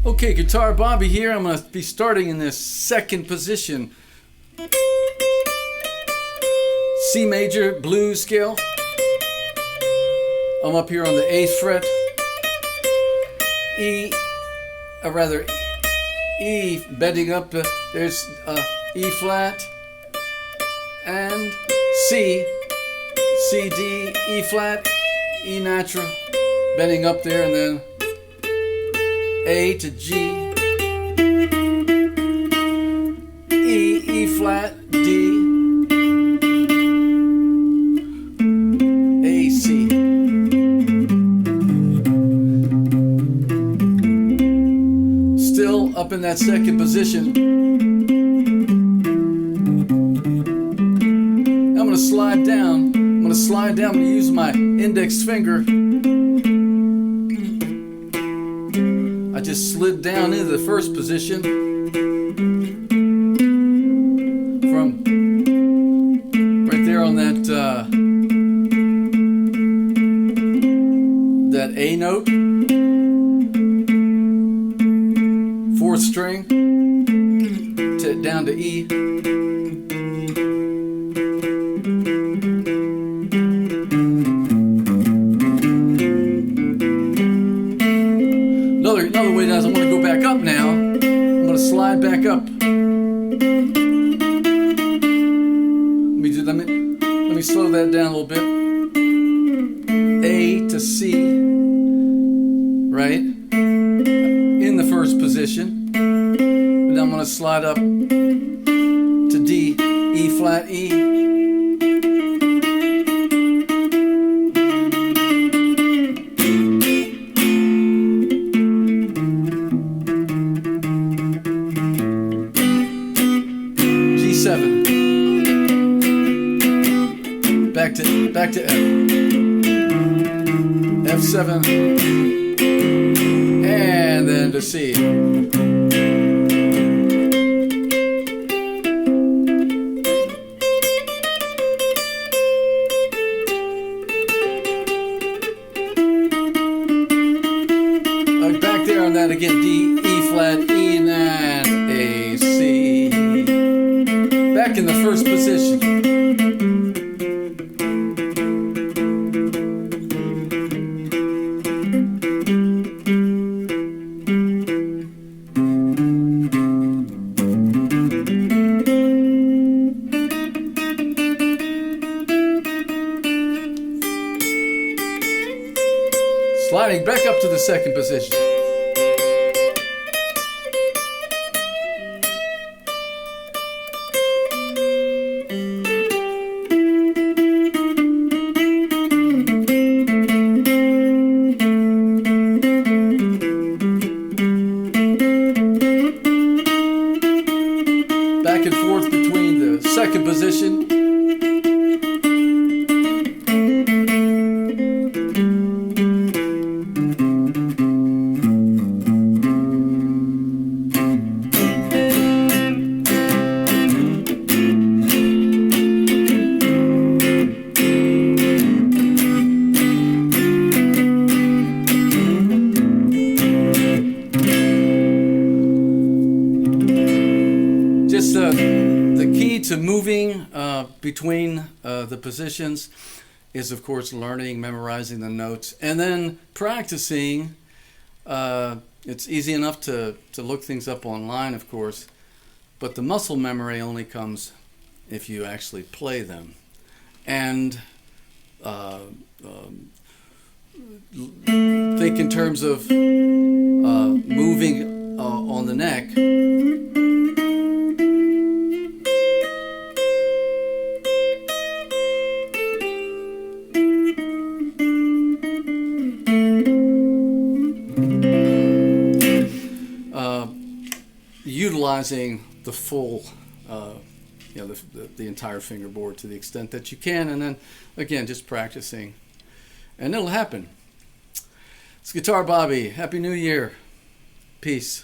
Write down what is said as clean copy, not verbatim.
Okay, Guitar Bobby here. I'm going to be starting in this second position. C major blues scale. I'm up here on the 8th fret. E bending up. There's E flat and C, C, D, E flat, E natural, bending up there, and then A to G, E flat, D, A, C. Still up in that second position. I'm going to slide down. I'm going to use my index finger. I just slid down into the first position from right there on that that A note, 4th string, down to E. Another way is I'm going to go back up now. I'm going to slide back up. Let me slow that down a little bit. A to C, right? In the first position. And then I'm going to slide up to D, E flat, E. Back to F. F7. And then to C. Back there on that again. D, E flat, E, and A, C. Back in the first position. Sliding back up to the second position. Back and forth between the second position. The key to moving between the positions is, of course, learning, memorizing the notes, and then practicing. It's easy enough to look things up online, of course, but the muscle memory only comes if you actually play them. And think in terms of moving on the neck. Utilizing the full, the entire fingerboard to the extent that you can, and then again just practicing, and it'll happen. It's Guitar Bobby. Happy New Year. Peace.